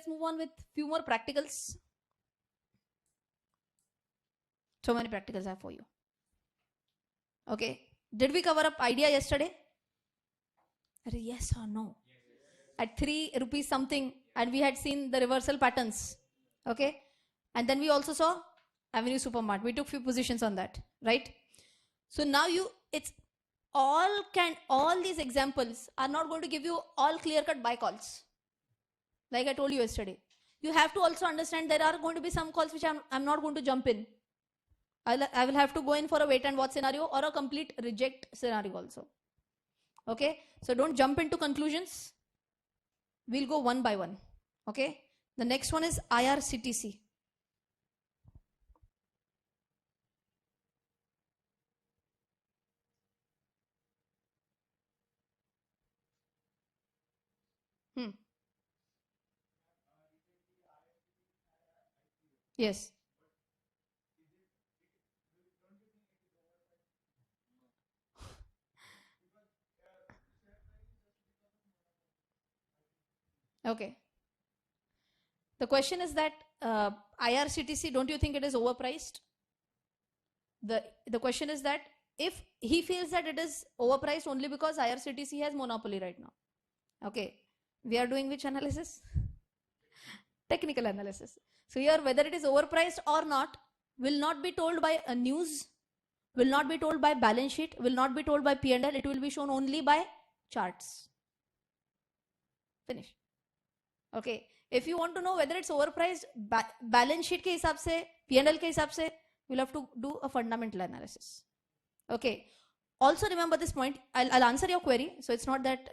let's move on with few more practicals. So many practicals I have for you. Okay. Did we cover up idea yesterday? Yes or no? At 3 rupees something, and we had seen the reversal patterns. Okay. And then we also saw Avenue Supermart. We took few positions on that, right? So now it's all these examples are not going to give you all clear-cut buy calls. Like I told you yesterday. You have to also understand there are going to be some calls which I'm not going to jump in. I will have to go in for a wait and watch scenario or a complete reject scenario also. Okay. So don't jump into conclusions. We'll go one by one. Okay. The next one is IRCTC. Yes. Okay. The question is that IRCTC, don't you think it is overpriced? The question is that if he feels that it is overpriced only because IRCTC has monopoly right now. Okay. We are doing which analysis? Technical analysis. So here whether it is overpriced or not will not be told by a news, will not be told by balance sheet, will not be told by P&L. It will be shown only by charts. Finish. Okay. If you want to know whether it's overpriced, balance sheet ke hisab se, P&L ke hisab se, we'll have to do a fundamental analysis. Okay. Also remember this point. I'll answer your query. So it's not that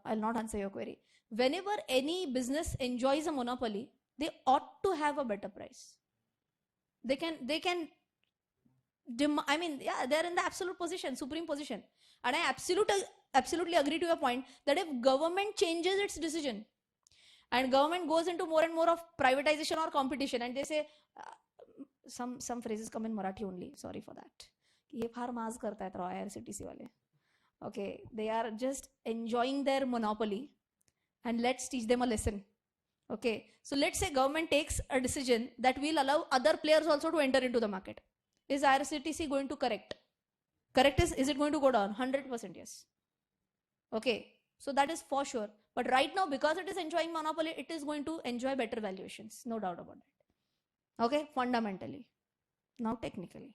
I'll not answer your query. Whenever any business enjoys a monopoly, they ought to have a better price. They can. I mean, yeah, they're in the absolute position, supreme position. And I absolutely agree to your point that if government changes its decision and government goes into more and more of privatization or competition, and they say, some phrases come in Marathi only, sorry for that. ये फार माज करता है IRCTC वाले. Okay, they are just enjoying their monopoly, and let's teach them a lesson. Okay, so let's say government takes a decision that will allow other players also to enter into the market. Is IRCTC going to correct? Correct is it going to go down? 100% yes. Okay, so that is for sure. But right now, because it is enjoying monopoly, it is going to enjoy better valuations. No doubt about that. Okay, fundamentally. Now technically.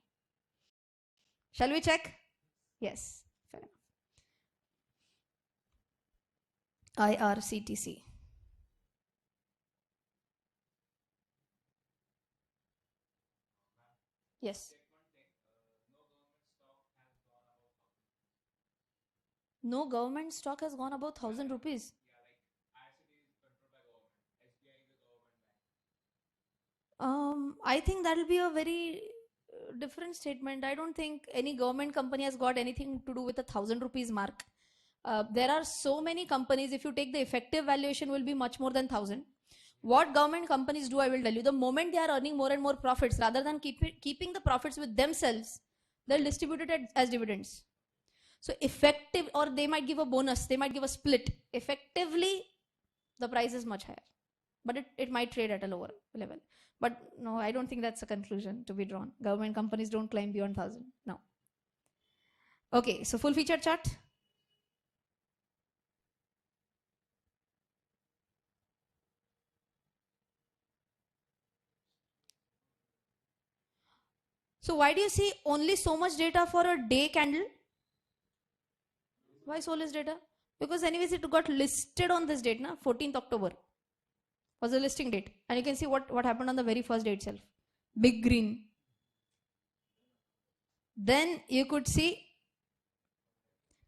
Shall we check? Yes, fair enough. IRCTC. Yes. No government stock has gone above 1,000 rupees. I think that will be a very different statement. I don't think any government company has got anything to do with 1,000 rupees mark. There are so many companies. If you take the effective valuation, will be much more than 1,000. What government companies do, I will tell you. The moment they are earning more and more profits, rather than keeping the profits with themselves, they'll distribute it as dividends. So effective, or they might give a bonus, they might give a split. Effectively, the price is much higher, but it might trade at a lower level. But no, I don't think that's a conclusion to be drawn. Government companies don't climb beyond 1,000. No. Okay, so full feature chart. So why do you see only so much data for a day candle? Why so less data? Because anyways, it got listed on this date, na? 14th October was the listing date. And you can see what happened on the very first day itself. Big green. Then you could see.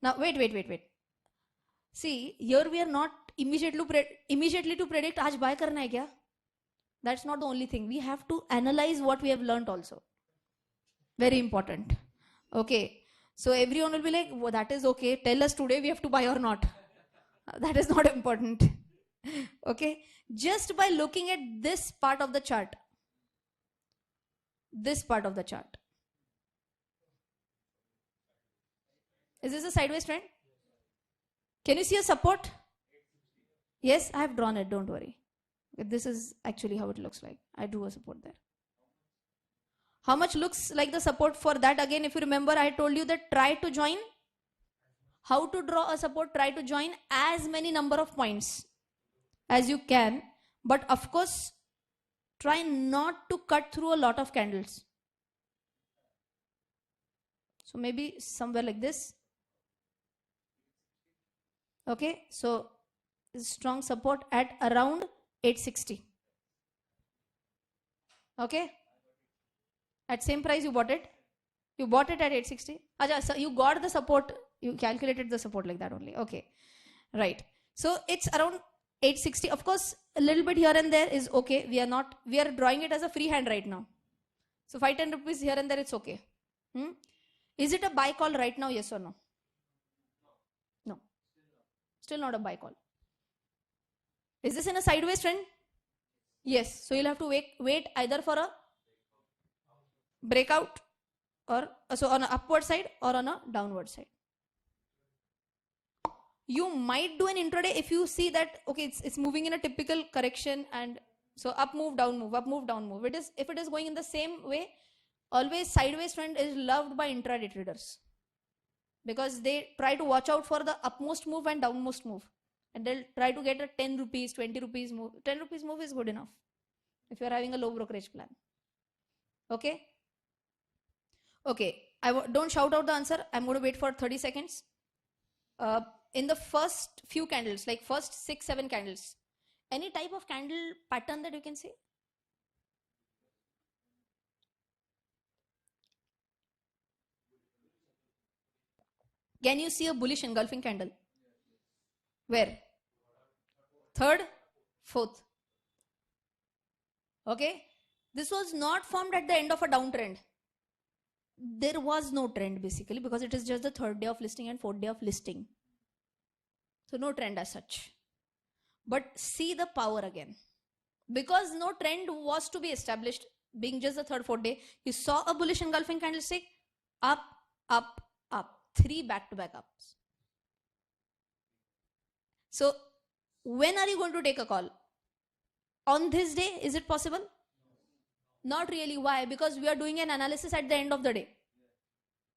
Now, wait. See, here we are not immediately to predict, aaj buy karna hai kya? That's not the only thing. We have to analyze what we have learned also. Very important. Okay. So everyone will be like, well, that is okay. Tell us today we have to buy or not. That is not important. Okay. Just by looking at this part of the chart. This part of the chart. Is this a sideways trend? Can you see a support? Yes, I have drawn it. Don't worry. This is actually how it looks like. I drew a support there. How much looks like the support for that? Again, if you remember, I told you that try to join. How to draw a support? Try to join as many number of points as you can. But of course, try not to cut through a lot of candles. So maybe somewhere like this. Okay, so strong support at around 860. Okay, at same price you bought it. You bought it at 860. Aja, so you got the support. You calculated the support like that only. Okay, right. So it's around 860. Of course, a little bit here and there is okay. We are drawing it as a free hand right now. So 5-10 rupees here and there, it's okay. Is it a buy call right now? Yes or no? No. Still not a buy call. Is this in a sideways trend? Yes. So you'll have to wait either for a breakout or so on an upward side or on a downward side. You might do an intraday if you see that okay, it's moving in a typical correction, and so up move, down move, up move, down move. If it is going in the same way, always sideways trend is loved by intraday traders because they try to watch out for the upmost move and downmost move, and they'll try to get a 10 rupees, 20 rupees move. 10 rupees move is good enough if you're having a low brokerage plan. Okay. Okay, don't shout out the answer. I'm going to wait for 30 seconds. In the first few candles, like first 6-7 candles, any type of candle pattern that you can see? Can you see a bullish engulfing candle? Where? Third, fourth. Okay, this was not formed at the end of a downtrend. There was no trend basically because it is just the third day of listing and fourth day of listing. So no trend as such. But see the power again. Because no trend was to be established, being just the third, fourth day, you saw a bullish engulfing candlestick, up, up, up. 3 back-to-back ups. So when are you going to take a call? On this day, is it possible? Not really. Why? Because we are doing an analysis at the end of the day.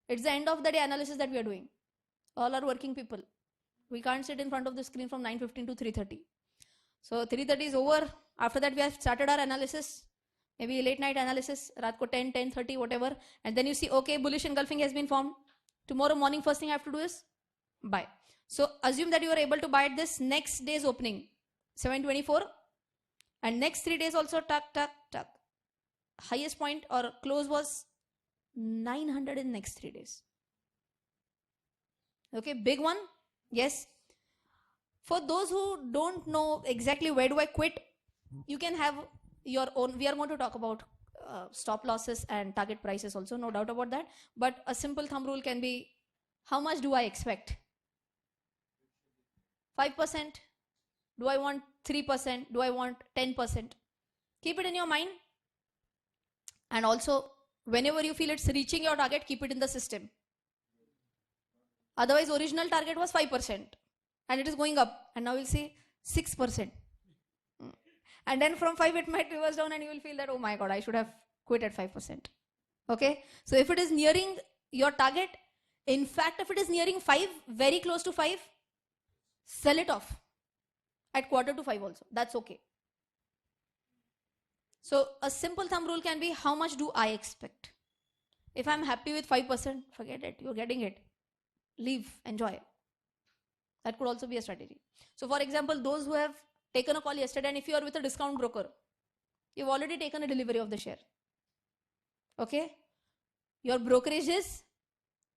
It's the end of the day analysis that we are doing. All are working people. We can't sit in front of the screen from 9:15 to 3:30. So 3:30 is over. After that, we have started our analysis. Maybe late night analysis, raat ko 10, 10:30, whatever. And then you see, okay, bullish engulfing has been formed. Tomorrow morning, first thing I have to do is buy. So assume that you are able to buy at this next day's opening, 724. And next 3 days also, tuck, tuck, tuck. Highest point or close was 900 in next 3 days. Okay, big one. Yes. For those who don't know exactly where do I quit, you can have your own. We are going to talk about stop losses and target prices also, no doubt about that. But a simple thumb rule can be, how much do I expect? 5%? Do I want 3%? Do I want 10%? Keep it in your mind. And also, whenever you feel it's reaching your target, keep it in the system. Otherwise, original target was 5% and it is going up, and now you'll see 6%. And then from 5 it might reverse down and you will feel that, oh my god, I should have quit at 5%. Okay, so if it is nearing your target, in fact, if it is nearing 5, very close to 5, sell it off at 4:45 also. That's okay. So a simple thumb rule can be, how much do I expect? If I'm happy with 5%, forget it. You're getting it. Leave, enjoy. That could also be a strategy. So for example, those who have taken a call yesterday, and if you are with a discount broker, you've already taken a delivery of the share. Okay? Your brokerage is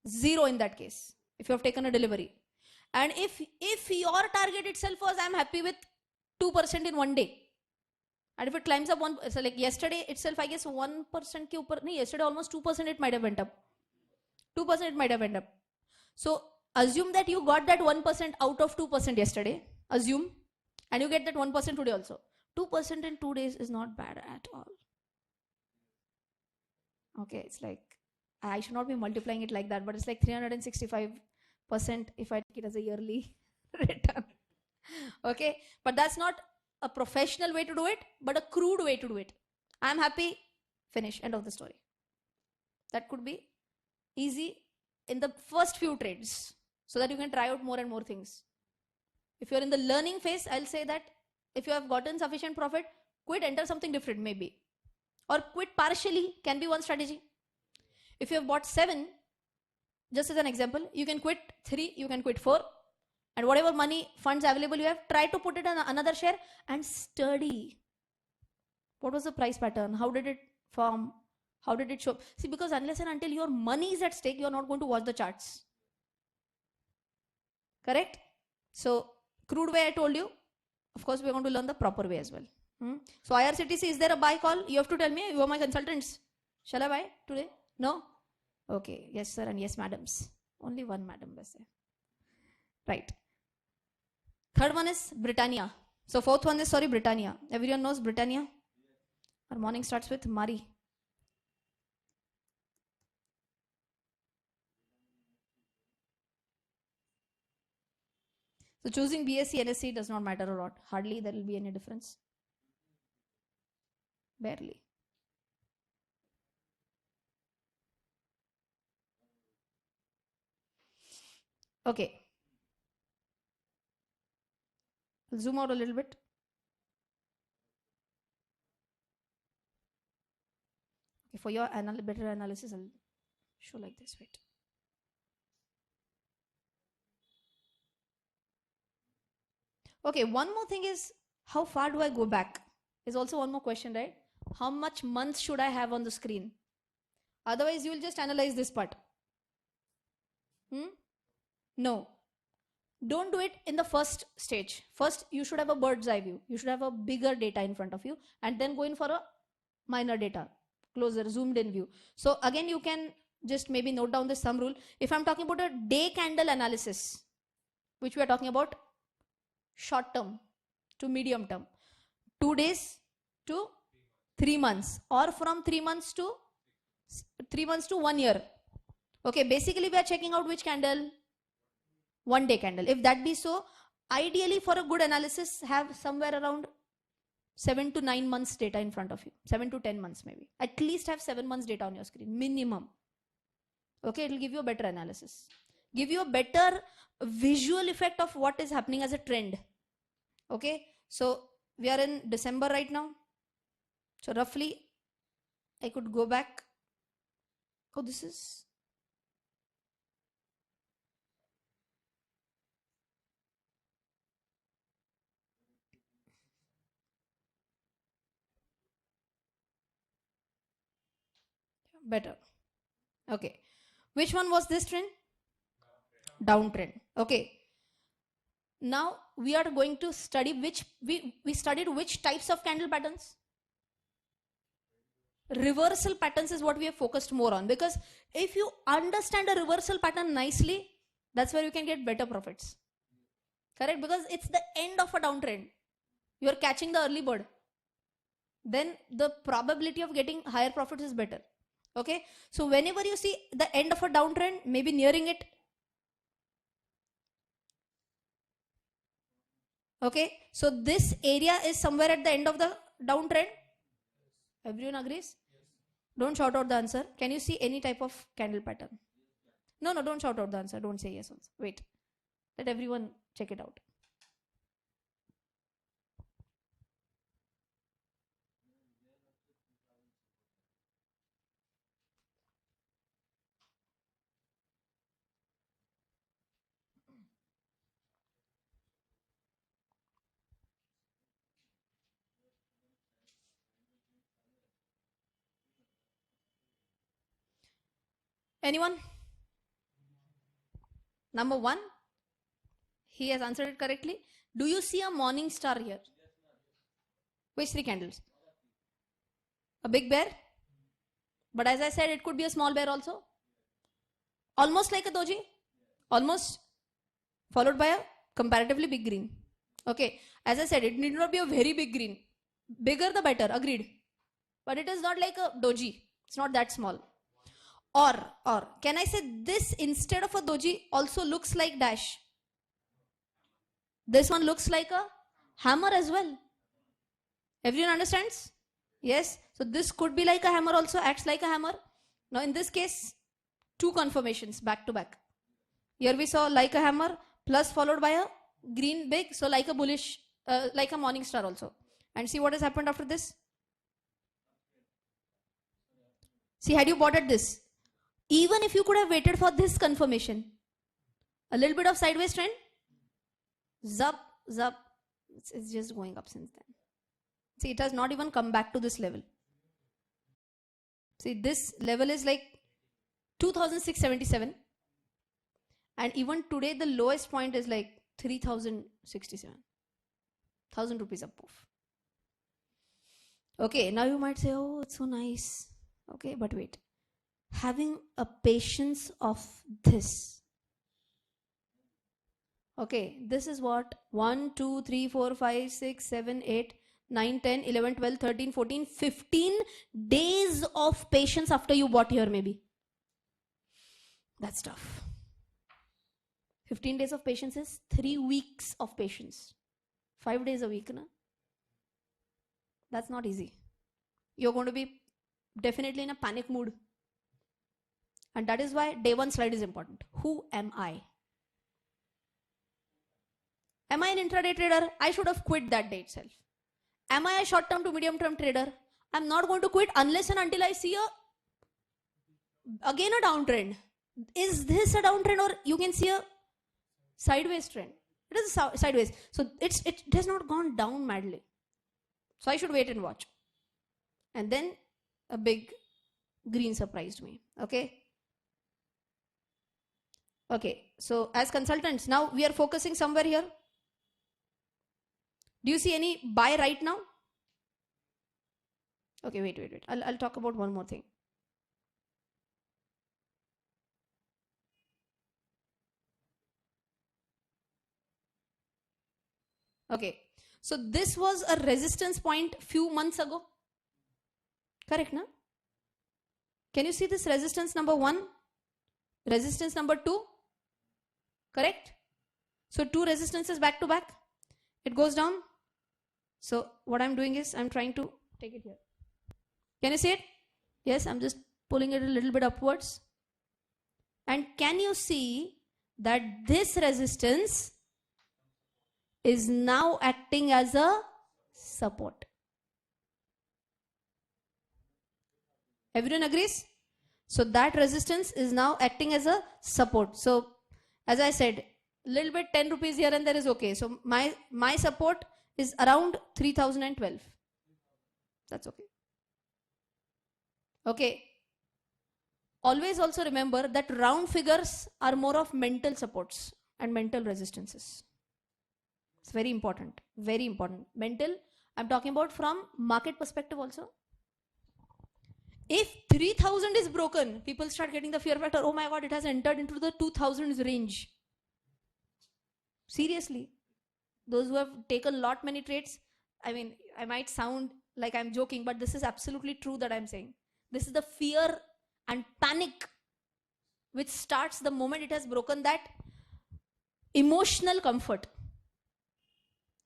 0 in that case, if you have taken a delivery. And if your target itself was, I'm happy with 2% in 1 day. And if it climbs up so like yesterday itself, I guess 1% ke upar, yesterday almost 2% it might have went up. 2% it might have went up. So assume that you got that 1% out of 2% yesterday. Assume. And you get that 1% today also. 2% in 2 days is not bad at all. Okay, it's like, I should not be multiplying it like that, but it's like 365% if I take it as a yearly return. Okay, but that's not a professional way to do it, but a crude way to do it. I'm happy, finish, end of the story. That could be easy in the first few trades so that you can try out more and more things. If you're in the learning phase, I'll say that if you have gotten sufficient profit, quit, enter something different maybe. Or quit partially can be one strategy. If you have bought 7, just as an example, you can quit 3, you can quit 4, and whatever money, funds available you have, try to put it in another share and study. What was the price pattern? How did it form? How did it show? See, because unless and until your money is at stake, you're not going to watch the charts. Correct? So, crude way I told you. Of course, we're going to learn the proper way as well. So, IRCTC, is there a buy call? You have to tell me. You are my consultants. Shall I buy today? No? Okay. Yes, sir, and yes, madams. Only one madam was there. Right. Third one is Britannia. So, fourth one is, sorry, Britannia. Everyone knows Britannia? Our morning starts with Mari. So choosing BSc, NSC does not matter a lot. Hardly there will be any difference. Barely. Okay. I'll zoom out a little bit. Okay, for your better analysis, I'll show like this. Wait. Okay, one more thing is, how far do I go back? Is also one more question, right? How much months should I have on the screen? Otherwise, you will just analyze this part. No. Don't do it in the first stage. First, you should have a bird's eye view. You should have a bigger data in front of you, and then go in for a minor data, closer, zoomed in view. So again, you can just maybe note down this thumb rule. If I'm talking about a day candle analysis, which we are talking about short term to medium term, 2 days to 3 months, or from 3 months to 1 year. Okay, basically we are checking out which candle? 1 day candle. If that be so, ideally for a good analysis, have somewhere around 7 to 9 months data in front of you. 7 to 10 months maybe. At least have 7 months data on your screen, minimum. Okay, it will give you a better analysis. Give you a better visual effect of what is happening as a trend. Okay, so we are in December right now. So roughly, I could go back. Oh, this is... better. Okay. Which one was this trend? Downtrend. Okay. Now we are going to study which we studied which types of candle patterns. Reversal patterns is what we have focused more on, because if you understand a reversal pattern nicely, that's where you can get better profits. Correct? Because it's the end of a downtrend. You are catching the early bird. Then the probability of getting higher profits is better. Okay, so whenever you see the end of a downtrend, maybe nearing it. Okay, so this area is somewhere at the end of the downtrend. Everyone agrees? Don't shout out the answer. Can you see any type of candle pattern? No, don't shout out the answer. Don't say yes also. Wait, let everyone check it out. Anyone? Number 1, he has answered it correctly. Do you see a morning star here? Which 3 candles? A big bear? But as I said, it could be a small bear also. Almost like a doji. Almost. Followed by a comparatively big green. Okay. As I said, it need not be a very big green. Bigger the better. Agreed. But it is not like a doji. It's not that small. Or can I say this instead of a doji also looks like dash? This one looks like a hammer as well. Everyone understands? Yes. So this could be like a hammer also, acts like a hammer. Now in this case, two confirmations back to back. Here we saw like a hammer plus followed by a green big, so like a bullish, like a morning star also. And see what has happened after this. See, had you bought at this, even if you could have waited for this confirmation, a little bit of sideways trend, zup, zup, it's just going up since then. See, it has not even come back to this level. See, this level is like 2,677. And even today, the lowest point is like 3,067. 1,000 rupees above. Okay, now you might say, oh, it's so nice. Okay, but wait. Having a patience of this. Okay, this is what? 1, 2, 3, 4, 5, 6, 7, 8, 9, 10, 11, 12, 13, 14, 15 days of patience after you bought here maybe. That's tough. 15 days of patience is 3 weeks of patience. 5 days a week, na? That's not easy. You're going to be definitely in a panic mood. And that is why day one slide is important. Who am I? Am I an intraday trader? I should have quit that day itself. Am I a short-term to medium-term trader? I'm not going to quit unless and until I see again a downtrend. Is this a downtrend, or you can see a sideways trend? It is sideways. So it has not gone down madly. So I should wait and watch. And then a big green surprised me. Okay. Okay. So as consultants, now we are focusing somewhere here. Do you see any buy right now? Okay, wait. I'll talk about one more thing. Okay, so this was a resistance point few months ago. Correct, na? Can you see this resistance number 1? Resistance number 2? Correct? So 2 resistances back to back. It goes down. So what I'm doing is I'm trying to take it here. Can you see it? Yes, I'm just pulling it a little bit upwards. And can you see that this resistance is now acting as a support? Everyone agrees? So that resistance is now acting as a support. So as I said, a little bit 10 rupees here and there is okay. So my support is around 3,012. That's okay. Okay. Always also remember that round figures are more of mental supports and mental resistances. It's very important. Very important. Mental, I'm talking about from market perspective also. If 3,000 is broken, people start getting the fear factor. Oh my God, it has entered into the 2,000s range. Seriously. Those who have taken many trades, I mean, I might sound like I'm joking, but this is absolutely true that I'm saying. This is the fear and panic which starts the moment it has broken that emotional comfort.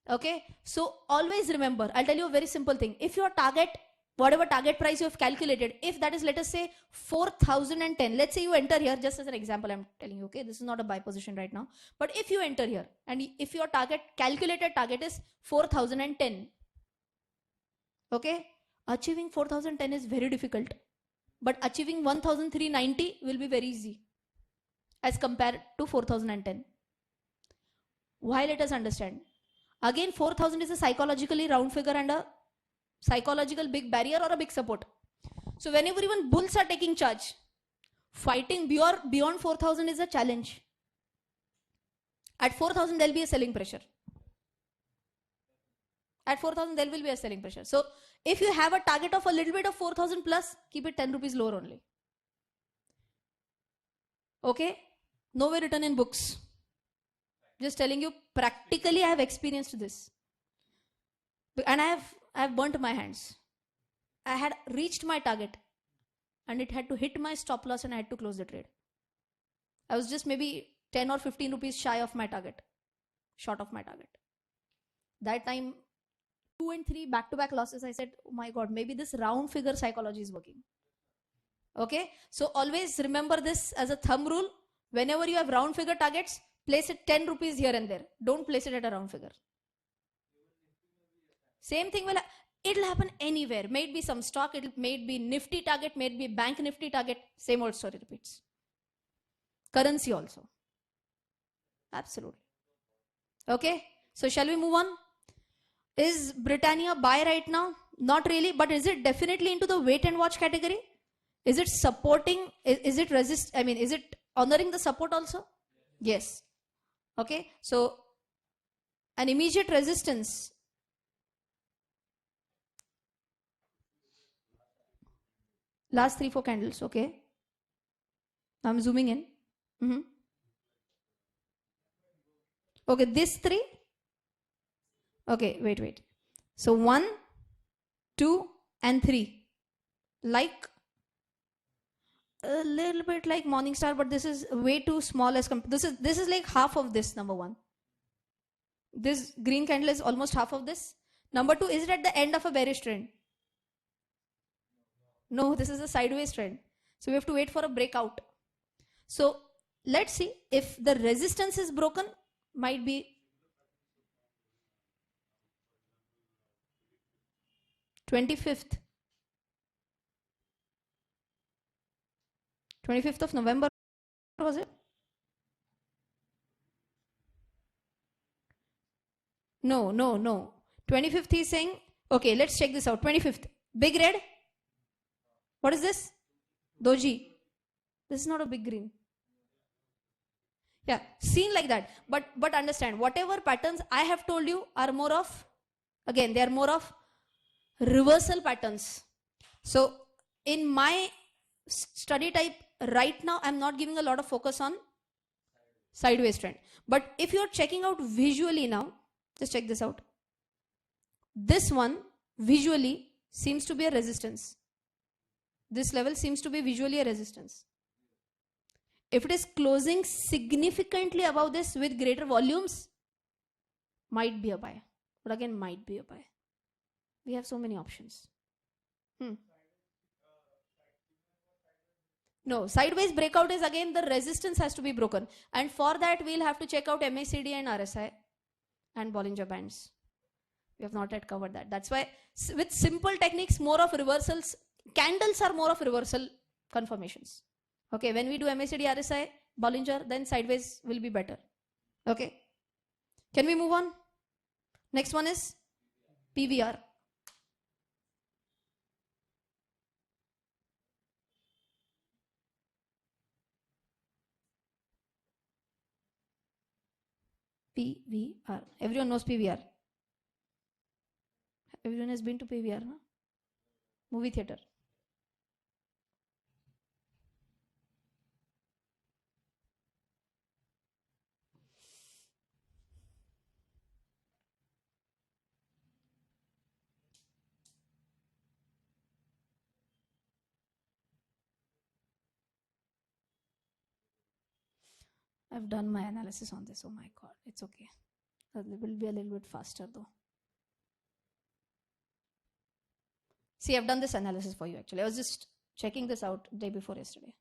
Okay, so always remember, I'll tell you a very simple thing. If your target, whatever target price you have calculated, if that is, let us say 4,010, let's say you enter here, just as an example I'm telling you, okay, this is not a buy position right now, but if you enter here and if your calculated target is 4,010, okay, achieving 4,010 is very difficult, but achieving 1,390 will be very easy as compared to 4,010. Why? Let us understand. Again, 4,000 is a psychologically round figure and a psychological big barrier or a big support. So whenever even bulls are taking charge, fighting beyond 4,000 is a challenge. At 4,000 there will be a selling pressure. At 4,000 there will be a selling pressure. So if you have a target of a little bit of 4,000 plus, keep it 10 rupees lower only. Okay? Nowhere written in books. Just telling you, practically I have experienced this. And I have burnt my hands. I had reached my target and it had to hit my stop loss and I had to close the trade. I was just maybe 10 or 15 rupees shy of my target, short of my target. That time 2 and 3 back-to-back losses, I said, oh my God, maybe this round figure psychology is working. Okay, so always remember this as a thumb rule. Whenever you have round figure targets, place it 10 rupees here and there. Don't place it at a round figure. Same thing will it'll happen anywhere. May it be some stock, it may be Nifty target, may it be bank Nifty target. Same old story repeats. Currency also. Absolutely. Okay, so shall we move on? Is Britannia buy right now? Not really, but is it definitely into the wait and watch category? Is it supporting? Is it resist? I mean, is it honoring the support also? Yes. Okay, so an immediate resistance. Last 3-4 candles. Okay, I'm zooming in. Okay, this 3. Okay, wait. So 1, 2, and 3. Like a little bit like Morningstar, but this is way too small as this is like half of this. Number 1. This green candle is almost half of this. Number 2, is it at the end of a bearish trend? No, this is a sideways trend. So we have to wait for a breakout. So let's see if the resistance is broken. Might be 25th. 25th of November, was it? No. 25th he's saying, okay, let's check this out. 25th, big red. What is this? Doji. This is not a big green. Yeah, seen like that. But understand, whatever patterns I have told you are more of, again, they are more of reversal patterns. So in my study type right now, I'm not giving a lot of focus on sideways trend. But if you're checking out visually now, just check this out. This one visually seems to be a resistance. This level seems to be visually a resistance. If it is closing significantly above this with greater volumes, might be a buy. But again, might be a buy. We have so many options. No, sideways breakout is again the resistance has to be broken. And for that, we'll have to check out MACD and RSI and Bollinger Bands. We have not yet covered that. That's why with simple techniques, more of reversals, candles are more of reversal confirmations. Okay, when we do MACD, RSI, Bollinger, then sideways will be better. Okay, can we move on? Next one is PVR. PVR. Everyone knows PVR. Everyone has been to PVR, no? Movie theater. I've done my analysis on this. Oh my God, it's okay. It will be a little bit faster though. See, I've done this analysis for you actually. I was just checking this out day before yesterday.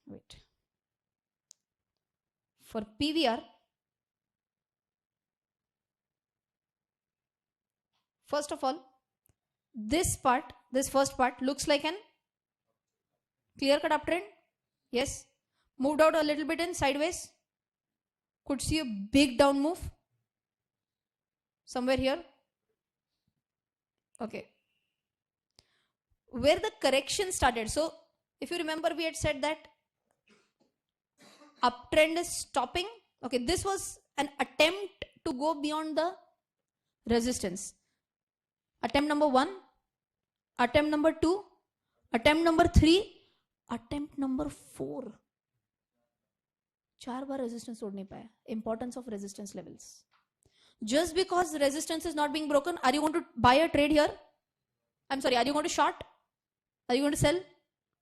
Wait. For PVR, first of all, this first part looks like an clear-cut uptrend. Yes. Moved out a little bit in sideways. Could see a big down move. Somewhere here. Okay. Where the correction started. So, if you remember, we had said that uptrend is stopping. Okay, this was an attempt to go beyond the resistance. Attempt number 1, attempt number 2, attempt number 3, attempt number 4. 4 bar resistance तोड़ नहीं पाया. Importance of resistance levels. Just because resistance is not being broken, are you going to buy a trade here? I'm sorry, are you going to short? Are you going to sell?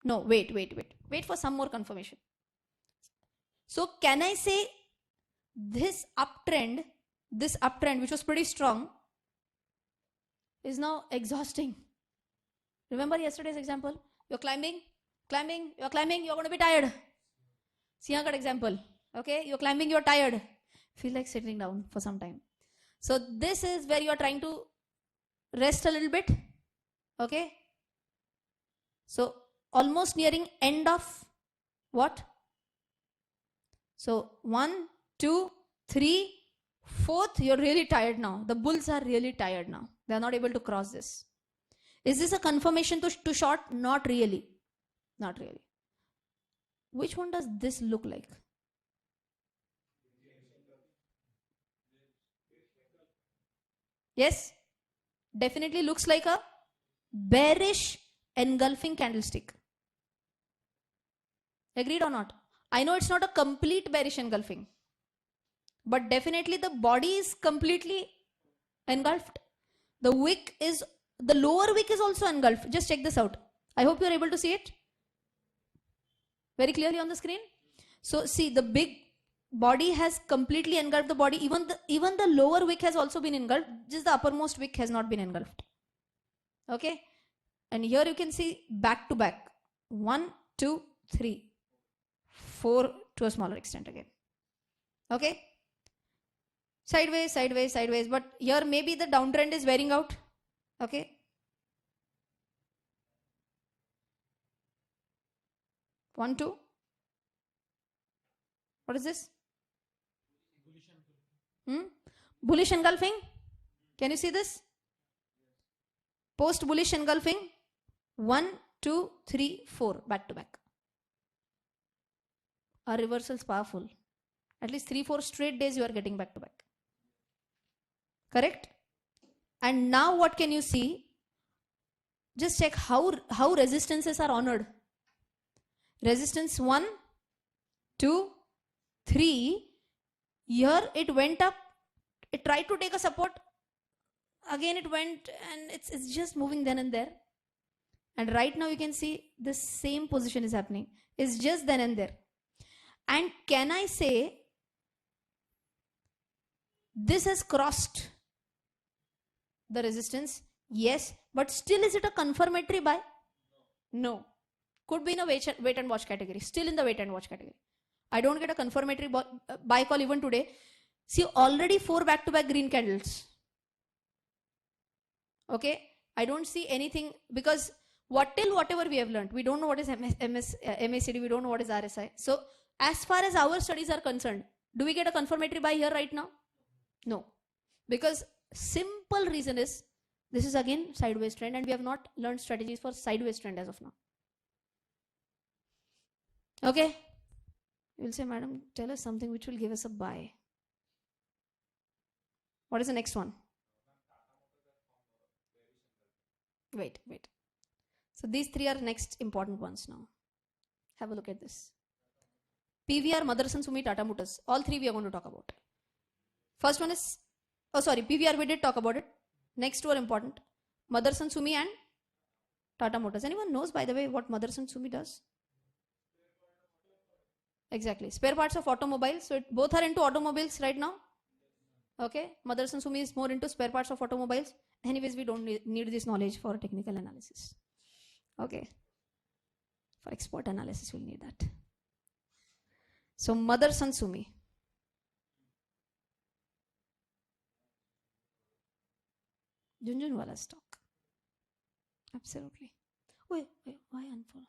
No, wait. Wait for some more confirmation. So can I say this uptrend this uptrend, which was pretty strong, is now exhausting. Remember yesterday's example? You're climbing, you're going to be tired. Siyakat example. Okay, you're climbing, you're tired. Feel like sitting down for some time. So this is where you're trying to rest a little bit. Okay. So almost nearing end of what? So 1, 2, 3, 4th, you're really tired now. The bulls are really tired now. They're not able to cross this. Is this a confirmation to short? Not really. Not really. Which one does this look like? Yes, definitely looks like a bearish engulfing candlestick. Agreed or not? I know it's not a complete bearish engulfing, but definitely the body is completely engulfed. The lower wick is also engulfed. Just check this out. I hope you're able to see it very clearly on the screen. So see, the big body has completely engulfed the body. Even the lower wick has also been engulfed. Just the uppermost wick has not been engulfed. Okay. And here you can see back to back. 1, 2, 3, 4 to a smaller extent again. Okay. Sideways, sideways, sideways. But here maybe the downtrend is wearing out. Okay. One, two. What is this? Bullish engulfing. Can you see this? Post bullish engulfing. 1, 2, 3, 4 back to back. Our reversal is powerful. At least 3-4 straight days you are getting back to back. Correct? And now what can you see? Just check how resistances are honored. Resistance 1, 2, 3. Here it went up. It tried to take a support. Again it went, and it's just moving then and there. And right now you can see the same position is happening. It's just then and there. And can I say this has crossed the resistance? Yes. But still, is it a confirmatory buy? No. Could be in a wait and watch category. Still in the wait and watch category. I don't get a confirmatory buy call even today. See, already 4 back-to-back green candles. Okay. I don't see anything, because whatever we have learned, we don't know what is MACD, we don't know what is RSI. So as far as our studies are concerned, do we get a confirmatory buy here right now? No. Because simple reason is, this is again sideways trend, and we have not learned strategies for sideways trend as of now. Okay. You'll say, madam, tell us something which will give us a buy. What is the next one? Wait. So these 3 are next important ones now. Have a look at this. PVR, Motherson Sumi, Tata Motors. All 3 we are going to talk about. First one is, PVR we did talk about it. Next 2 are important. Motherson Sumi and Tata Motors. Anyone knows, by the way, what Motherson Sumi does? Exactly. Spare parts of automobiles. So both are into automobiles right now. Okay. Motherson Sumi is more into spare parts of automobiles. Anyways, we don't need this knowledge for technical analysis. Okay. For export analysis, we'll need that. So Motherson Sumi. Junjunwala stock. Absolutely. Wait, why unfollow?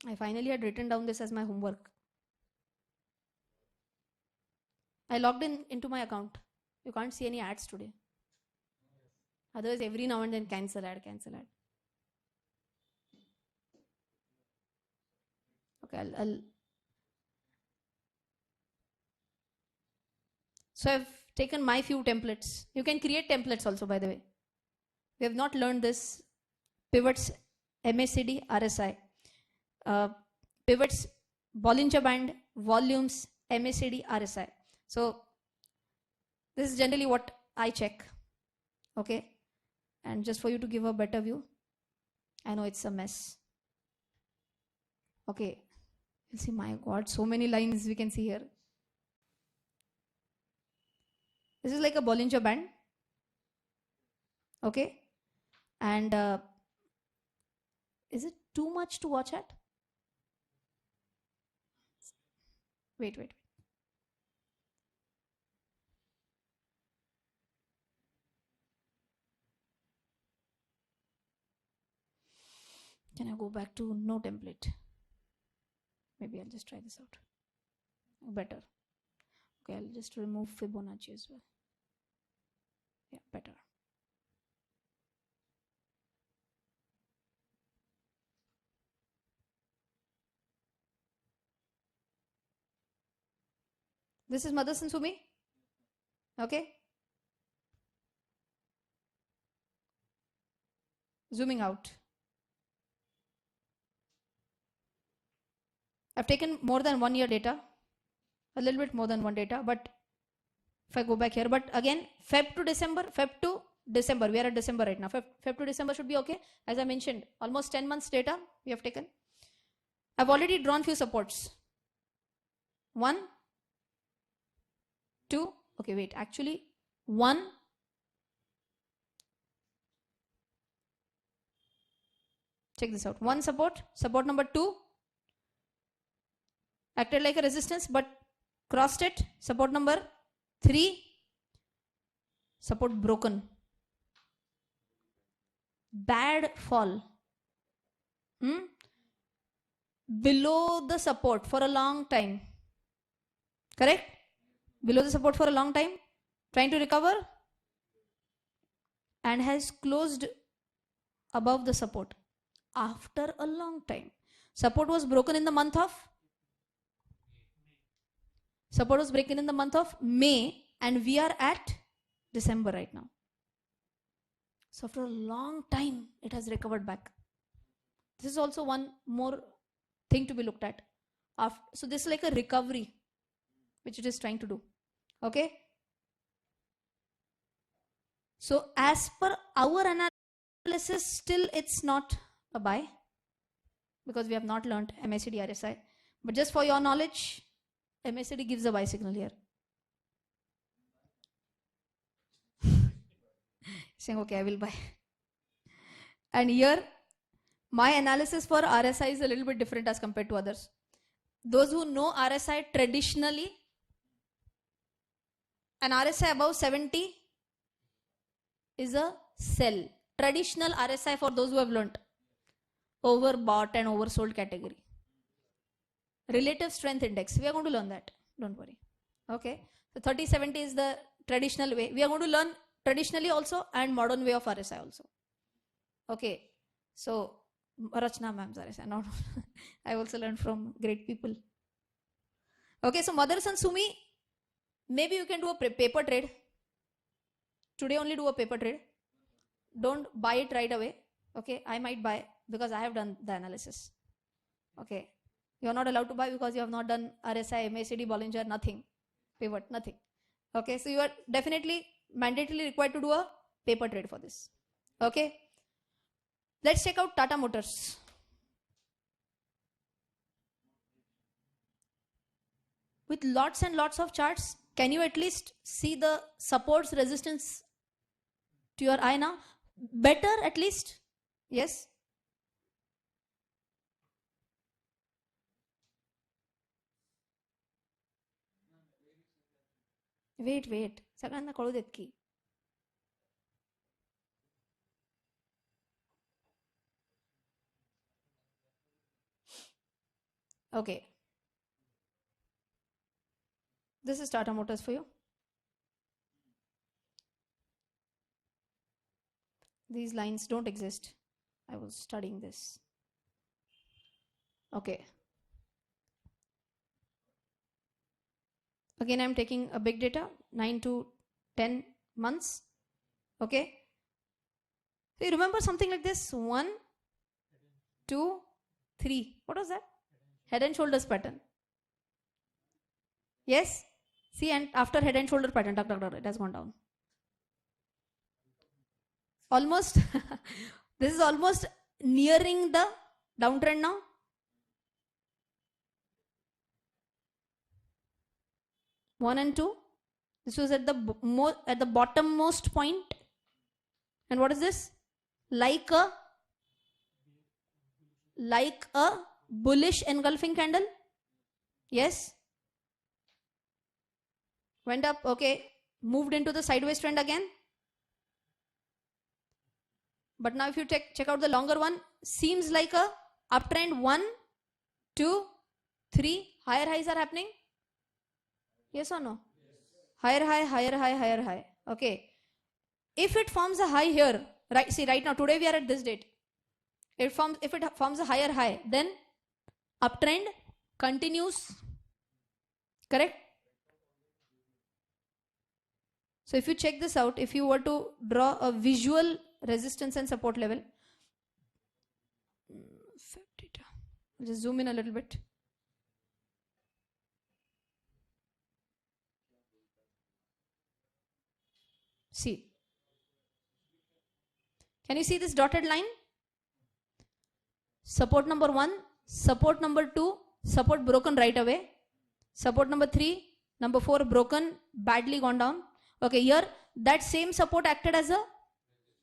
I finally had written down this as my homework. I logged into my account. You can't see any ads today. Otherwise, every now and then cancel ad. Okay, So I've taken my few templates. You can create templates also, by the way. We have not learned this. Pivots, MACD, RSI. Pivots, Bollinger Band, volumes, MACD, RSI. So this is generally what I check. Okay. And just for you to give a better view, I know it's a mess. Okay, you see, my God, so many lines we can see here. This is like a Bollinger Band. Okay, and is it too much to watch at? Wait. Can I go back to no template? Maybe I'll just try this out. Better. Okay, I'll just remove Fibonacci as well. Yeah, better. This is Motherson Sumi. Okay. Zooming out. I've taken more than 1 year data, a little bit more than one data, but if I go back here, but again, Feb to December, we are at December right now. Feb to December should be okay. As I mentioned, almost 10 months data we have taken. I've already drawn few supports. 1, 2, okay, wait, actually 1, check this out. 1 support number 2 acted like a resistance but crossed it. Support number 3, support broken. Bad fall. Below the support for a long time. Correct? Below the support for a long time. Trying to recover. And has closed above the support after a long time. Support was broken in the month of May, and we are at December right now. So after a long time, it has recovered back. This is also one more thing to be looked at. So this is like a recovery, which it is trying to do. Okay. So as per our analysis, still it's not a buy because we have not learned MACD RSI. But just for your knowledge, MACD gives a buy signal here. Saying, okay, I will buy. And here, my analysis for RSI is a little bit different as compared to others. Those who know RSI traditionally, an RSI above 70 is a sell. Traditional RSI for those who have learned. Overbought and oversold category. Relative strength index. We are going to learn that. Don't worry. Okay. So 3070 is the traditional way. We are going to learn traditionally also and modern way of RSI also. Okay. So Rachna ma'am's RSI. Not I also learned from great people. Okay. So Motherson Sumi, maybe you can do a paper trade. Today only do a paper trade. Don't buy it right away. Okay. I might buy because I have done the analysis. Okay. You are not allowed to buy because you have not done RSI, MACD, Bollinger, nothing. Pivot, nothing. Okay, so you are definitely mandatorily required to do a paper trade for this. Okay. Let's check out Tata Motors. With lots and lots of charts, can you at least see the supports, resistance to your eye now? Better at least? Yes. Wait. सगळ्यांना कळू देत की. Okay. This is Tata Motors for you. These lines don't exist. I was studying this. Okay. Again, I'm taking a big data, 9 to 10 months. Okay. So you remember something like this? 1, 2, 3. What was that? Head and shoulders pattern. Yes. See, and after head and shoulder pattern, it has gone down. Almost. This is almost nearing the downtrend now. 1 and 2. This was at the bottommost point. And what is this? Like a bullish engulfing candle. Yes. Went up. Okay. Moved into the sideways trend again. But now if you check out the longer one, seems like a uptrend. 1, 2, 3. Higher highs are happening. Yes or no? Higher high, higher high, higher high. Okay. If it forms a high here, right? See, right now, today we are at this date. If it forms a higher high, then uptrend continues. Correct? So if you check this out, if you were to draw a visual resistance and support level, I'll just zoom in a little bit. See. Can you see this dotted line? Support number 1, support number 2, support broken right away. Support number 3, number 4 broken, badly gone down. Okay, here that same support acted as a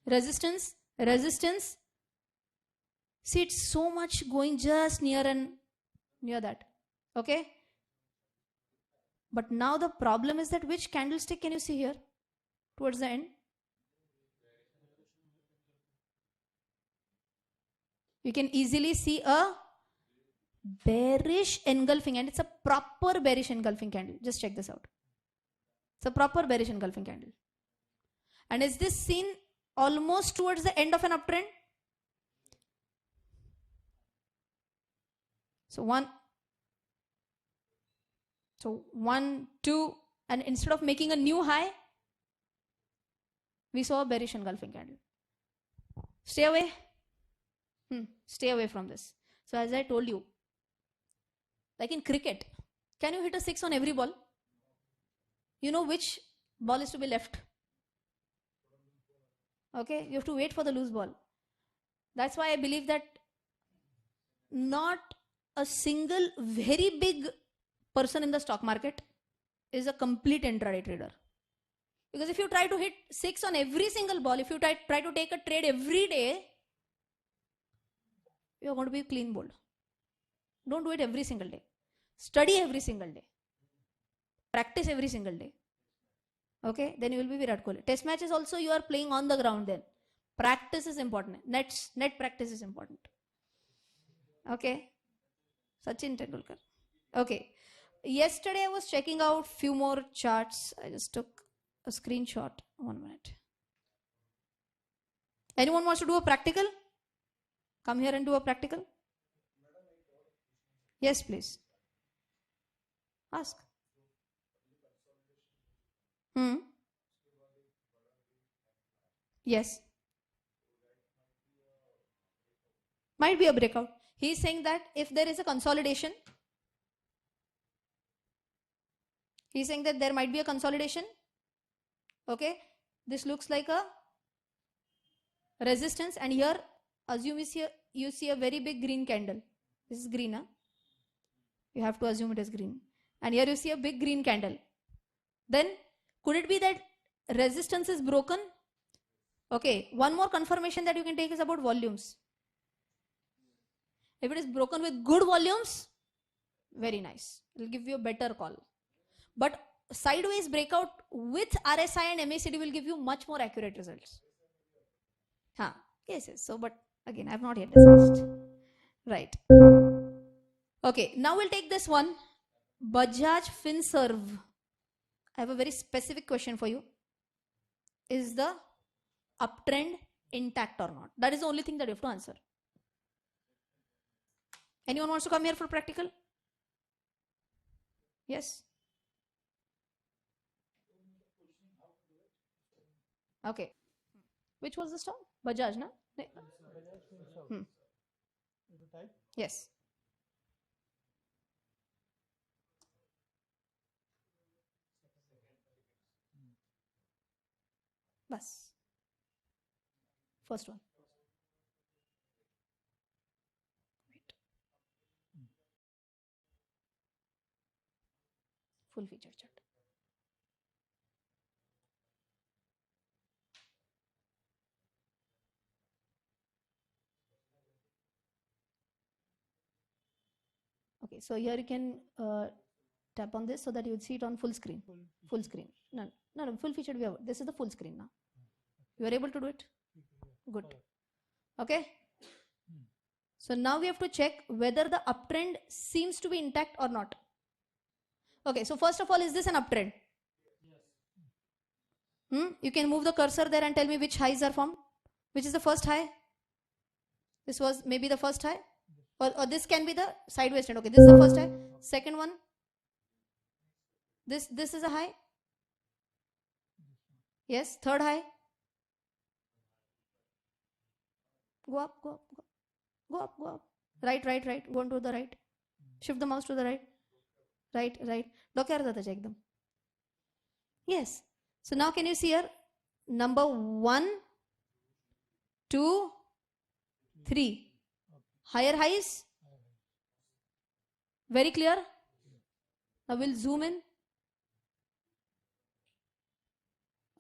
resistance. See, it's so much going just near that. Okay. But now the problem is that which candlestick can you see here towards the end? You can easily see a bearish engulfing, and it's a proper bearish engulfing candle. Just check this out. It's a proper bearish engulfing candle. And is this seen almost towards the end of an uptrend? So 1, 2, and instead of making a new high, we saw a bearish engulfing candle. Stay away. Stay away from this. So as I told you, like in cricket, can you hit a 6 on every ball? You know which ball is to be left. Okay, you have to wait for the loose ball. That's why I believe that not a single very big person in the stock market is a complete intraday trader. Because if you try to hit 6 on every single ball, if you try to take a trade every day, you're going to be clean bowled. Don't do it every single day. Study every single day. Practice every single day. Okay, then you will be Virat Kohli. Test matches also you are playing on the ground then. Practice is important. Net practice is important. Okay. Sachin Tendulkar. Okay. Yesterday I was checking out few more charts. I just took a screenshot. 1 minute. Anyone wants to do a practical? Come here and do a practical. Yes, please. Ask. Yes. Might be a breakout. He is saying that if there is a consolidation, there might be a consolidation. Okay. This looks like a resistance, and here assume you see a very big green candle. This is green, huh? You have to assume it is green. And here you see a big green candle. Then could it be that resistance is broken? Okay, one more confirmation that you can take is about volumes. If it is broken with good volumes, very nice. It will give you a better call. But sideways breakout with RSI and MACD will give you much more accurate results. Yes. So, but again, I have not yet discussed. Right. Okay, now we'll take this one. Bajaj Finserv. I have a very specific question for you. Is the uptrend intact or not? That is the only thing that you have to answer. Anyone wants to come here for practical? Yes. Okay. Which was the stock? Bajaj, na? Yes. Bas. First one. Wait. Full feature chart. so here you can tap on this so that you would see it on full screen. Full screen. No, full featured view. This is the full screen now. You are able to do it? Good. Okay. So now we have to check whether the uptrend seems to be intact or not. Okay, so first of all, is this an uptrend? Yes. You can move the cursor there and tell me which highs are formed. Which is the first high? This was maybe the first high? Or this can be the sideways trend. Okay, this is the first high. Second one. This is a high. Yes, third high. Go up, go up, go up. Go up, go up. Right, right, right. Go on to the right. Shift the mouse to the right. Right, right. Yes. So now can you see here? Number 1, 2, 3. Higher highs. Very clear. Now we'll zoom in.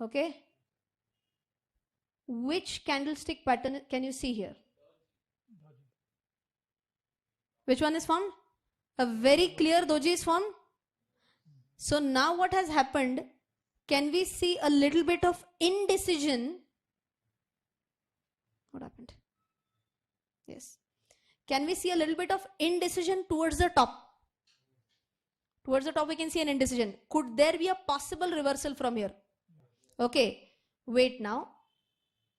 Okay. Which candlestick pattern can you see here? Which one is formed? A very clear doji is formed. So now what has happened? Can we see a little bit of indecision? What happened? Yes. Can we see a little bit of indecision towards the top? Towards the top we can see an indecision. Could there be a possible reversal from here? Okay. Wait now.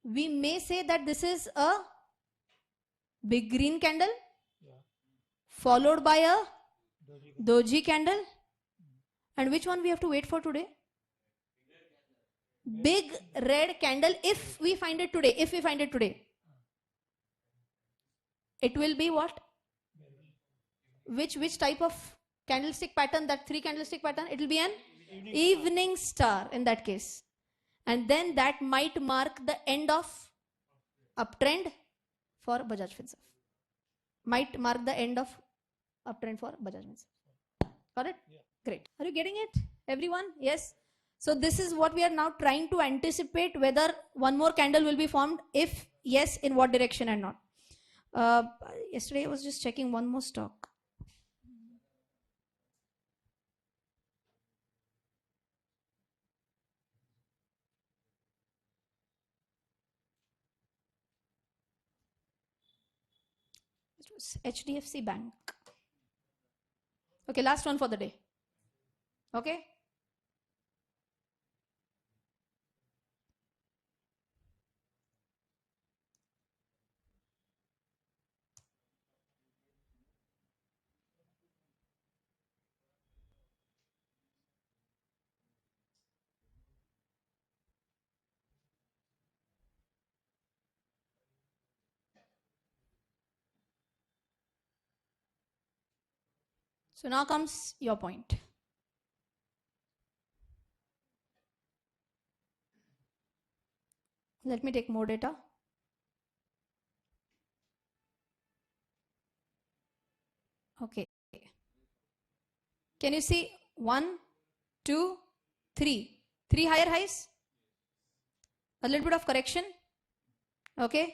We may say that this is a big green candle followed by a doji candle. And which one we have to wait for today? Big red candle. If we find it today, it will be what? Which type of candlestick pattern? That 3 candlestick pattern? It will be an evening star in that case. And then that might mark the end of uptrend for Bajaj Finserv. Might mark the end of uptrend for Bajaj Finserv. Got it? Yeah. Great. Are you getting it, everyone? Yes. So this is what we are now trying to anticipate, whether one more candle will be formed. If yes, in what direction and not. Yesterday I was just checking one more stock. It was HDFC Bank. Okay, last one for the day. Okay. So now comes your point. Let me take more data. Okay. Can you see 1, 2, 3? 3 higher highs? A little bit of correction. Okay.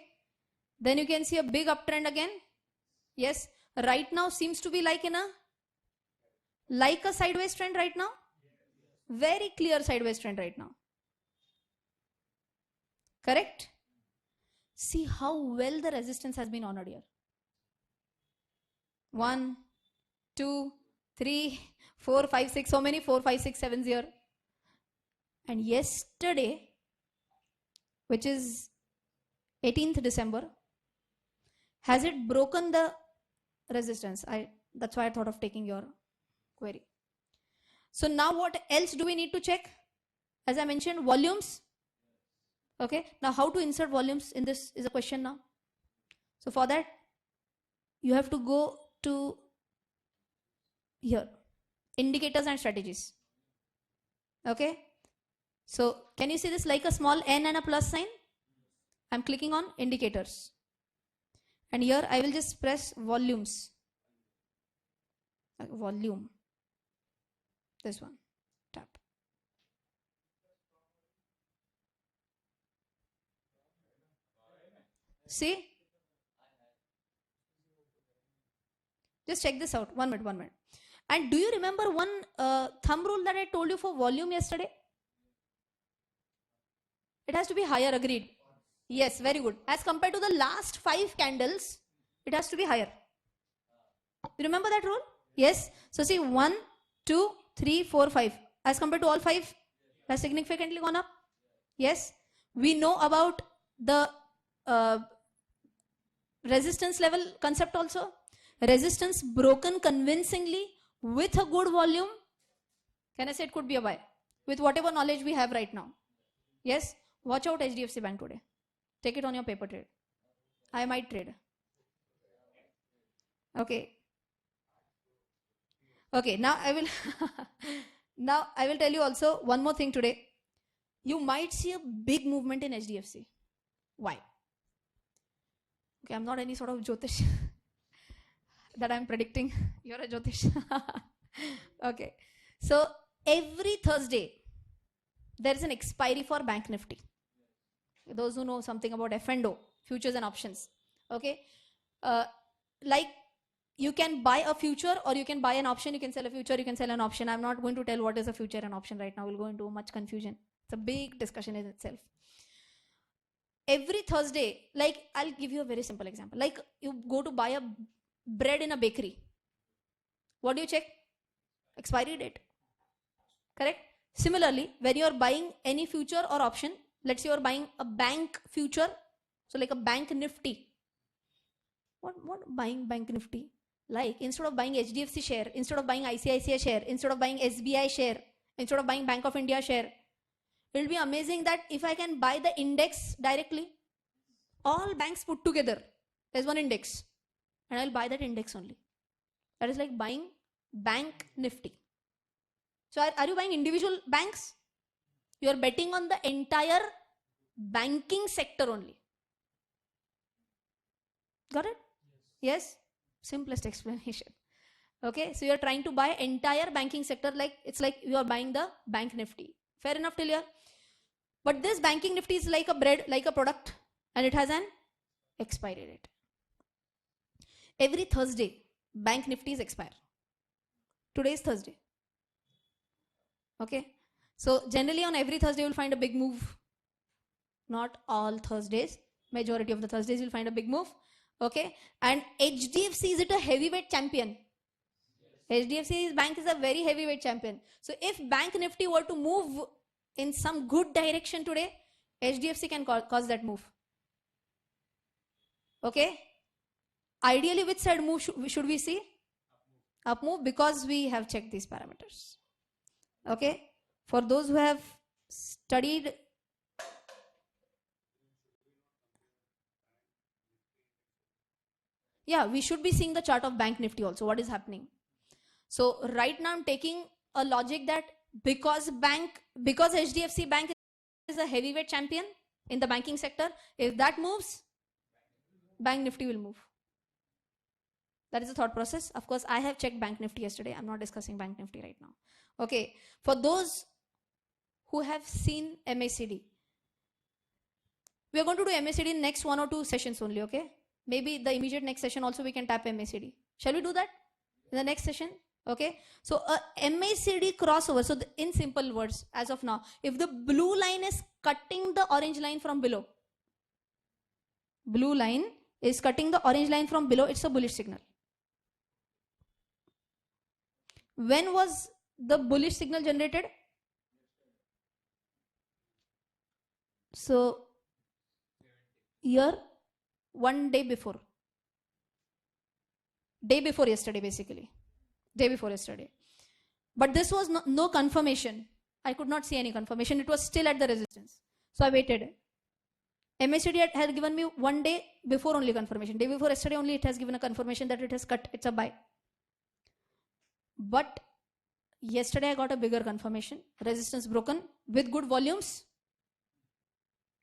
Then you can see a big uptrend again. Yes. Right now seems to be like a sideways trend right now. Very clear sideways trend right now. Correct? See how well the resistance has been honored here. 1, 2, 3, 4, 5, 6. So many 4, 5, 6, 7 here. And yesterday, which is 18th December, has it broken the resistance? That's why I thought of taking your query. So now what else do we need to check? As I mentioned, volumes. Okay. Now how to insert volumes in this is a question now. So for that, you have to go to here, indicators and strategies. Okay. So can you see this like a small n and a plus sign? I'm clicking on indicators. And here I will just press volumes. Volume. This one. Tap. See? Just check this out. 1 minute, 1 minute. And do you remember one thumb rule that I told you for volume yesterday? It has to be higher, agreed. Yes, very good. As compared to the last 5 candles, it has to be higher. You remember that rule? Yes. So see, 1, 2, 3, 4, 5. As compared to all 5, it has significantly gone up. Yes. We know about the resistance level concept also. Resistance broken convincingly with a good volume. Can I say it could be a buy? With whatever knowledge we have right now. Yes. Watch out HDFC Bank today. Take it on your paper trade. I might trade. Okay. Okay, now I will now I will tell you also one more thing today. You might see a big movement in HDFC. Why? Okay, I'm not any sort of Jyotish that I'm predicting. You're a Jyotish. Okay. So every Thursday there is an expiry for Bank Nifty. Those who know something about F&O, futures and options. Okay. Like you can buy a future or you can buy an option, you can sell a future, you can sell an option. I'm not going to tell what is a future and option right now. We'll go into much confusion. It's a big discussion in itself. Every Thursday, like I'll give you a very simple example. Like you go to buy a bread in a bakery. What do you check? Expiry date. Correct? Similarly, when you're buying any future or option, let's say you're buying a bank future, so like a bank Nifty. What buying bank Nifty? Like instead of buying HDFC share, instead of buying ICICI share, instead of buying SBI share, instead of buying Bank of India share, it will be amazing that if I can buy the index directly, all banks put together as one index, and I'll buy that index only. That is like buying bank Nifty. So are you buying individual banks? You are betting on the entire banking sector only. Got it? Yes? Simplest explanation. Okay, so you're trying to buy entire banking sector, like it's like you are buying the bank Nifty. Fair enough till here? But this banking Nifty is like a bread, like a product, and it has an expiry date. Every Thursday, bank Nifties expire. Today is Thursday. Okay, so generally on every Thursday you'll find a big move. Not all Thursdays, majority of the Thursdays you'll find a big move. Okay, and HDFC, is it a heavyweight champion? HDFC Bank is a very heavyweight champion. So if Bank Nifty were to move in some good direction today, HDFC can cause that move. Okay, ideally which side move should we see? Up move, because we have checked these parameters. Okay, for those who have studied, yeah, we should be seeing the chart of Bank Nifty also, what is happening. So right now I'm taking a logic that because HDFC Bank is a heavyweight champion in the banking sector, if that moves, Bank Nifty will move. That is the thought process. Of course, I have checked Bank Nifty yesterday. I'm not discussing Bank Nifty right now. Okay, for those who have seen MACD, we are going to do MACD in next 1 or 2 sessions only, okay? Maybe the immediate next session also we can tap MACD. Shall we do that in the next session? Okay, so a MACD crossover. So in simple words, as of now, if the blue line is cutting the orange line from below, blue line is cutting the orange line from below, it's a bullish signal. When was the bullish signal generated? So here, 1 day before. Day before yesterday, basically. Day before yesterday. But this was no confirmation. I could not see any confirmation. It was still at the resistance. So I waited. MACD had given me 1 day before only confirmation. Day before yesterday only it has given a confirmation that it has cut. It's a buy. But yesterday I got a bigger confirmation. Resistance broken with good volumes.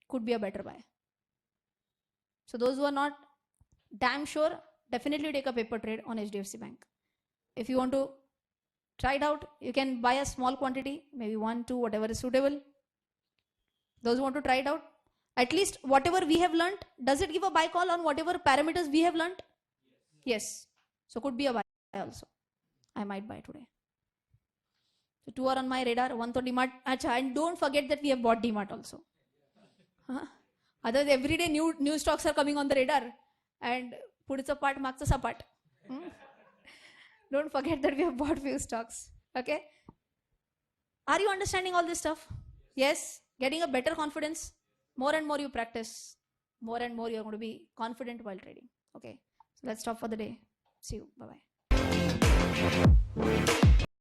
Could be a better buy. So those who are not damn sure, definitely take a paper trade on HDFC Bank. If you want to try it out, you can buy a small quantity, maybe 1, 2, whatever is suitable. Those who want to try it out, at least whatever we have learned, does it give a buy call on whatever parameters we have learned? Yes. So could be a buy. also. I might buy today. So 2 are on my radar, 1 to DMart. Acha, and don't forget that we have bought DMart also. Otherwise, every day new stocks are coming on the radar. And pudcha part, magcha sapat. Don't forget that we have bought few stocks. Okay? Are you understanding all this stuff? Yes? Getting a better confidence? More and more you practice, more and more you're going to be confident while trading. Okay? So let's stop for the day. See you. Bye-bye.